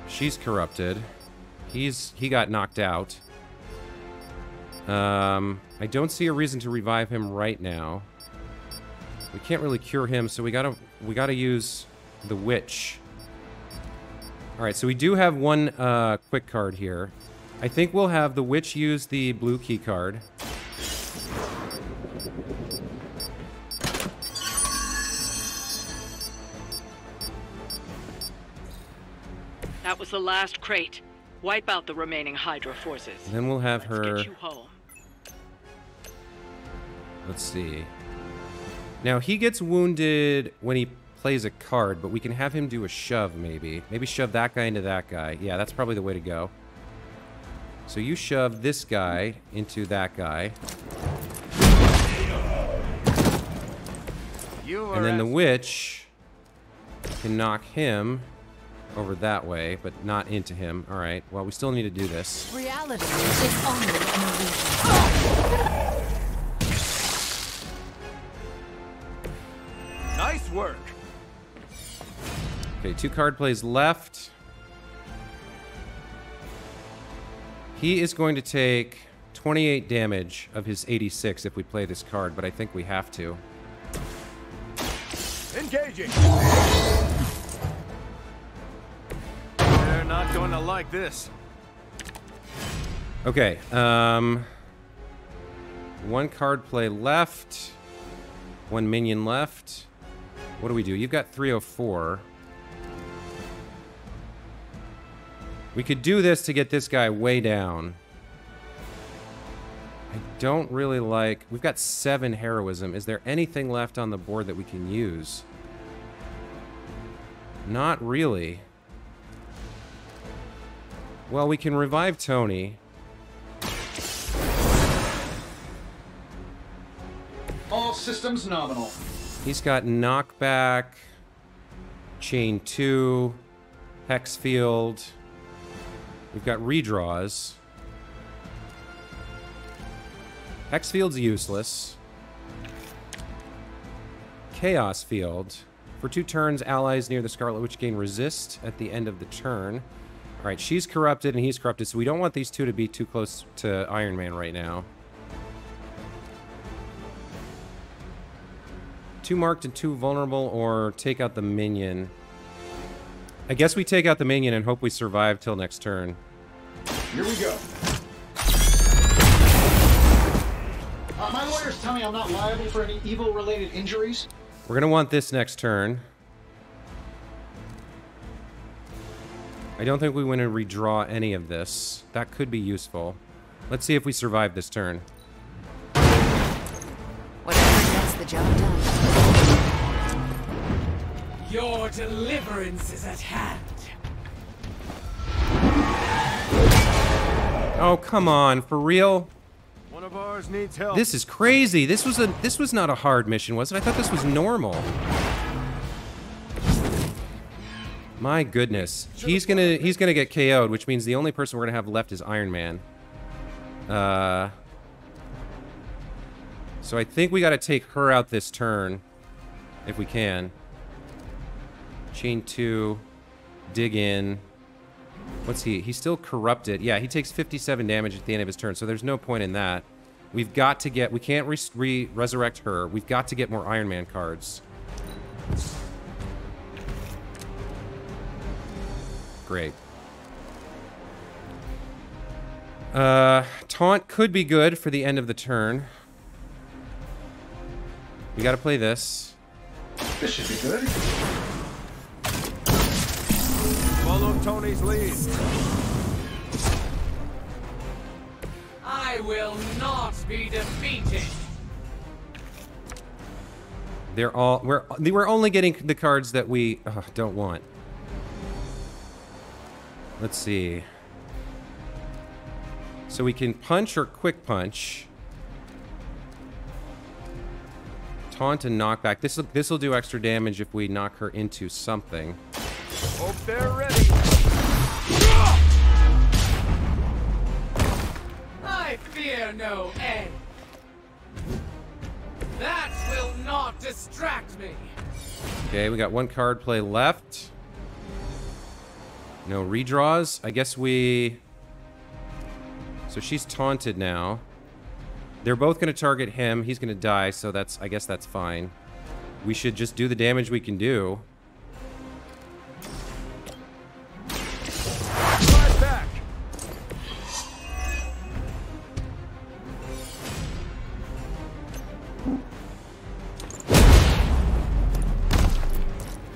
She's corrupted. He got knocked out. I don't see a reason to revive him right now. We can't really cure him, so we gotta use the witch. All right, so we do have one quick card here. I think we'll have the witch use the blue key card. That was the last crate. Wipe out the remaining Hydra forces. Then we'll have her... Get you home. Let's see. Now, he gets wounded when he plays a card, but we can have him do a shove, maybe. Maybe shove that guy into that guy. Yeah, that's probably the way to go. So you shove this guy into that guy. And then the witch can knock him over that way, but not into him. All right, well, we still need to do this. Reality is only an illusion. Nice work. Okay, 2 card plays left. He is going to take 28 damage of his 86 if we play this card, but I think we have to. Engaging. They're not going to like this. Okay, 1 card play left. 1 minion left. What do we do? You've got 304. We could do this to get this guy way down. I don't really like... We've got 7 heroism. Is there anything left on the board that we can use? Not really. Well, we can revive Tony. All systems nominal. He's got knockback, chain 2, hex field. We've got redraws. Hex field's useless. Chaos field. For 2 turns, allies near the Scarlet Witch gain resist at the end of the turn. Alright, she's corrupted and he's corrupted, so we don't want these two to be too close to Iron Man right now. 2 marked and 2 vulnerable, or take out the minion. I guess we take out the minion and hope we survive till next turn. Here we go. My lawyers tell me I'm not liable for any evil-related injuries. We're gonna want this next turn. I don't think we want to redraw any of this. That could be useful. Let's see if we survive this turn. Whatever gets the job done. Your deliverance is at hand. Oh, come on, for real? One of ours needs help. This is crazy. This was not a hard mission, was it? I thought this was normal. My goodness. He's gonna get KO'd, which means the only person we're gonna have left is Iron Man. So I think we gotta take her out this turn. If we can. Chain 2. Dig in. What's he? He's still corrupted. Yeah, he takes 57 damage at the end of his turn, so there's no point in that. We've got to get... We can't resurrect her. We've got to get more Iron Man cards. Great. Taunt could be good for the end of the turn. We gotta play this. This should be good. Follow Tony's lead. I will not be defeated. They're all... We're only getting the cards that we don't want. Let's see. So we can punch or quick punch. Taunt and knockback. This will do extra damage if we knock her into something. Hope they're ready. I fear no end. That will not distract me. Okay, we got 1 card play left. No redraws. I guess we... So she's taunted now. They're both going to target him. He's going to die, so that's... I guess that's fine. We should just do the damage we can do. Right back.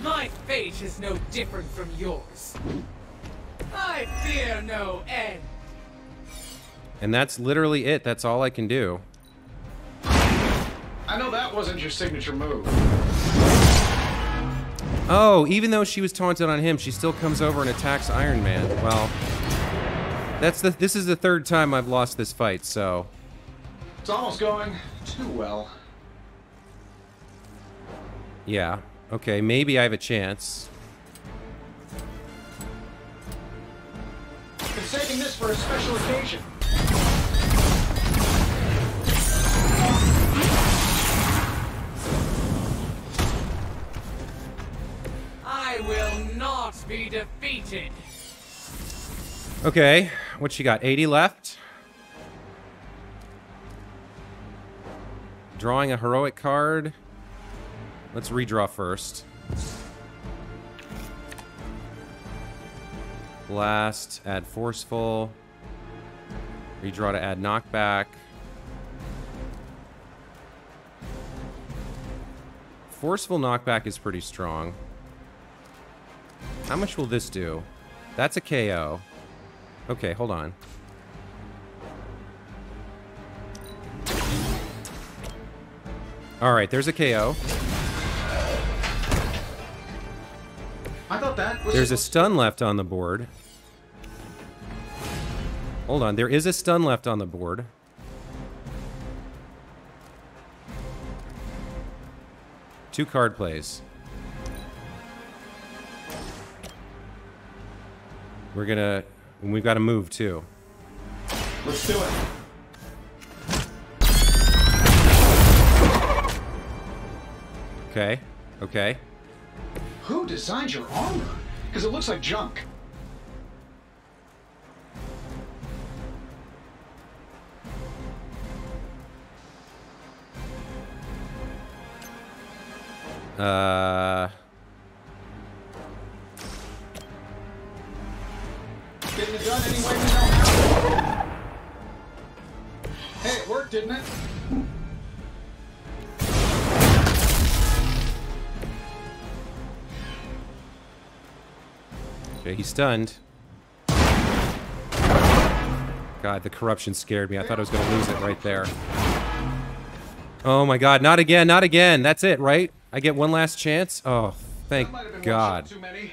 My fate is no different from yours. I fear no end. And that's literally it. That's all I can do. I know that wasn't your signature move. Oh, even though she was taunted on him, she still comes over and attacks Iron Man. Well, this is the 3rd time I've lost this fight, so... It's almost going too well. Yeah. Okay, maybe I have a chance. Been saving this for a special occasion. I will not be defeated. Okay, what she got? 80 left? Drawing a heroic card. Let's redraw first. Blast, add forceful. Redraw to add knockback. Forceful knockback is pretty strong. How much will this do? That's a KO. Okay, hold on. Alright, there's a KO. I thought that was... There's a stun left on the board. Hold on, there is a stun left on the board. Two card plays. We've got to move too. Let's do it. Okay, okay. Who designed your armor? Because it looks like junk. Getting it done any way we know how. Hey, it worked, didn't it? Okay, he's stunned. God, the corruption scared me. I thought I was going to lose it right there. Oh my God, not again, not again. That's it, right? I get one last chance? Oh, thank God. Too many.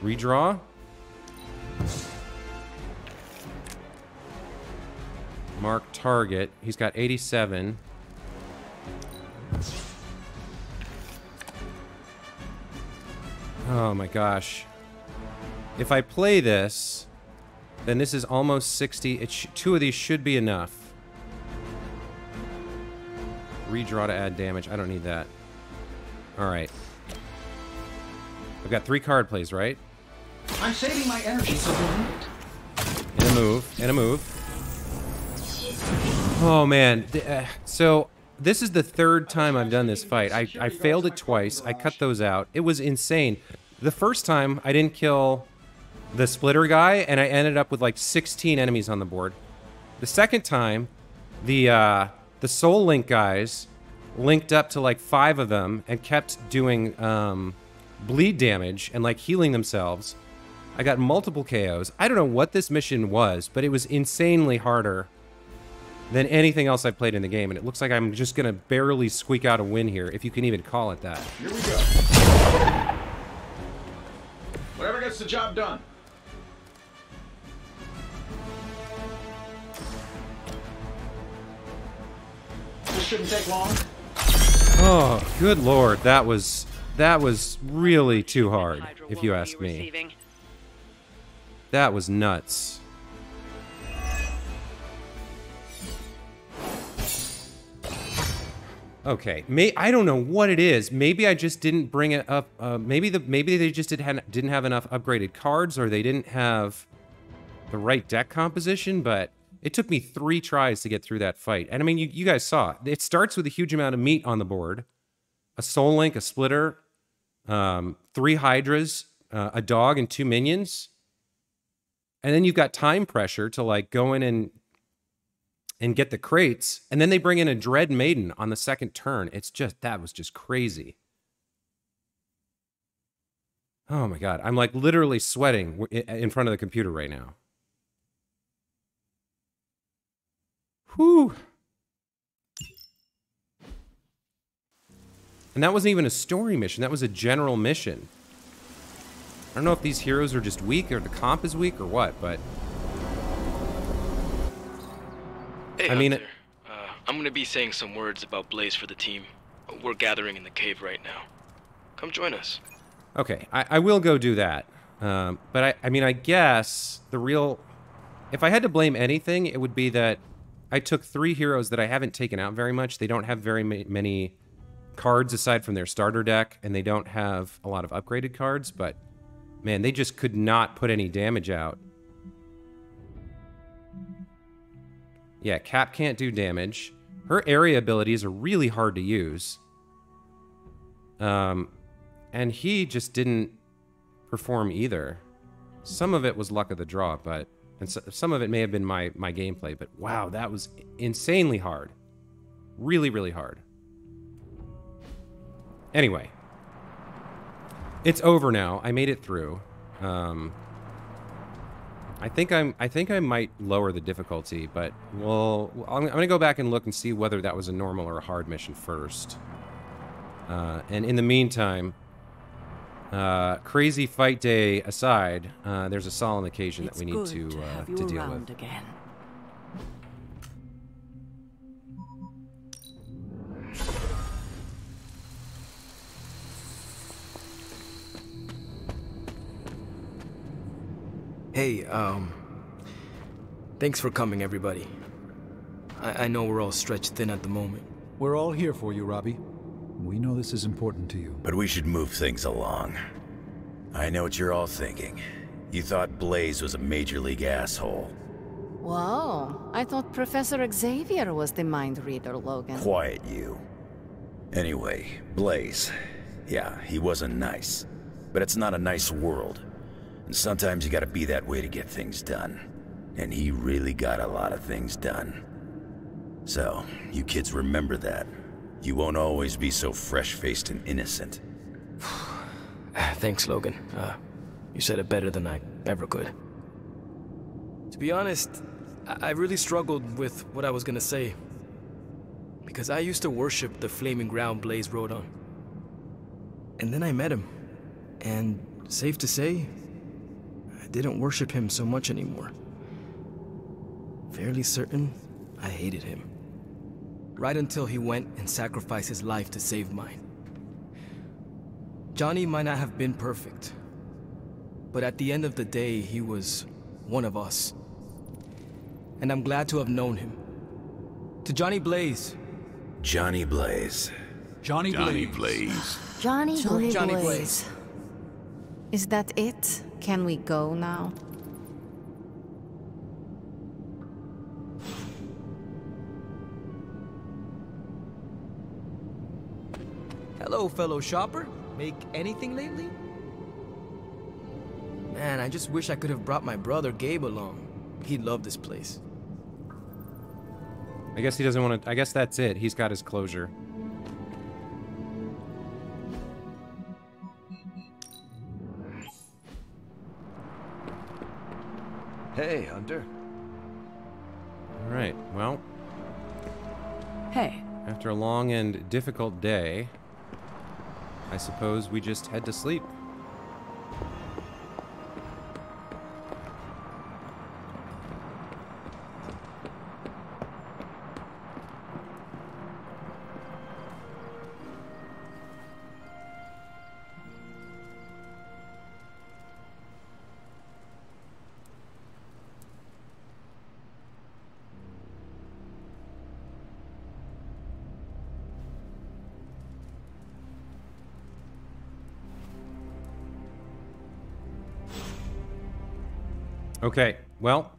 Redraw? Mark target. He's got 87. Oh my gosh. If I play this, then this is almost 60. Two of these should be enough. Redraw to add damage. I don't need that. Alright. I've got 3 card plays, right? I'm saving my energy so we'll need it. And a move. And a move. Oh man. So this is the 3rd time I've done this fight. I failed it twice. I cut those out. It was insane. The first time I didn't kill the splitter guy, and I ended up with like 16 enemies on the board. The second time, the Soul Link guys linked up to like 5 of them and kept doing bleed damage and like healing themselves. I got multiple KOs. I don't know what this mission was, but it was insanely harder than anything else I've played in the game, and it looks like I'm just gonna barely squeak out a win here, if you can even call it that. Here we go. Whatever gets the job done. This shouldn't take long. Oh, good lord, that was really too hard, if you ask me. That was nuts. Okay, I don't know what it is. Maybe I just didn't bring it up. Maybe they just didn't have enough upgraded cards, or they didn't have the right deck composition. But it took me 3 tries to get through that fight. And I mean, you guys saw it starts with a huge amount of meat on the board: a Soul Link, a Splitter, 3 Hydras, a dog, and 2 minions. And then you've got time pressure to like go in and get the crates, and then they bring in a Dread Maiden on the 2nd turn. That was just crazy. Oh my God, I'm like literally sweating in front of the computer right now. Whew. And that wasn't even a story mission, that was a general mission. I don't know if these heroes are just weak, or the comp is weak, or what, but... Hey, I mean, Hunter. I'm gonna be saying some words about Blaze for the team. We're gathering in the cave right now. Come join us. Okay, I will go do that. But I mean, I guess the real... If I had to blame anything, it would be that I took 3 heroes that I haven't taken out very much. They don't have very many cards aside from their starter deck, and they don't have a lot of upgraded cards, but man, they just could not put any damage out. Yeah, Cap can't do damage. Her area abilities are really hard to use. And he just didn't perform either. Some of it was luck of the draw, but... And some of it may have been my gameplay, but wow, that was insanely hard. Really, really hard. Anyway. It's over now. I made it through. I think I might lower the difficulty, but I'm gonna go back and look and see whether that was a normal or a hard mission first. And in the meantime, crazy fight day aside, there's a solemn occasion that we need to deal with. Again. Hey, thanks for coming, everybody. I know we're all stretched thin at the moment. We're all here for you, Robbie. We know this is important to you. But we should move things along. I know what you're all thinking. You thought Blaze was a major league asshole. Whoa, I thought Professor Xavier was the mind reader, Logan. Quiet, you. Anyway, Blaze. Yeah, he wasn't nice. But it's not a nice world. And sometimes you gotta be that way to get things done. And he really got a lot of things done. So, you kids remember that. You won't always be so fresh-faced and innocent. Thanks, Logan. You said it better than I ever could. To be honest, I really struggled with what I was gonna say. Because I used to worship the flaming ground Blaze rode on. And then I met him. And safe to say, I didn't worship him so much anymore. Fairly certain I hated him. Right until he went and sacrificed his life to save mine. Johnny might not have been perfect, but at the end of the day, he was one of us. And I'm glad to have known him. To Johnny Blaze. Johnny Blaze. Johnny Blaze. Johnny Blaze. Johnny Blaze. Is that it? Can we go now? Hello, fellow shopper. Make anything lately? Man, I just wish I could have brought my brother Gabe along. He'd love this place. I guess he doesn't want to... I guess that's it. He's got his closure. Hey, Hunter. All right, well... Hey. After a long and difficult day, I suppose we just head to sleep. Okay, well,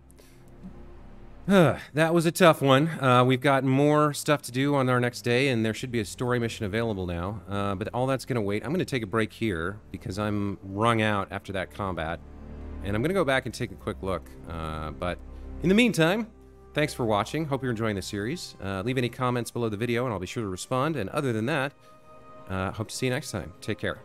that was a tough one. We've got more stuff to do on our next day, and there should be a story mission available now. But all that's going to wait. I'm going to take a break here because I'm wrung out after that combat. And I'm going to go back and take a quick look. But in the meantime, thanks for watching. Hope you're enjoying the series. Leave any comments below the video, and I'll be sure to respond. And other than that, hope to see you next time. Take care.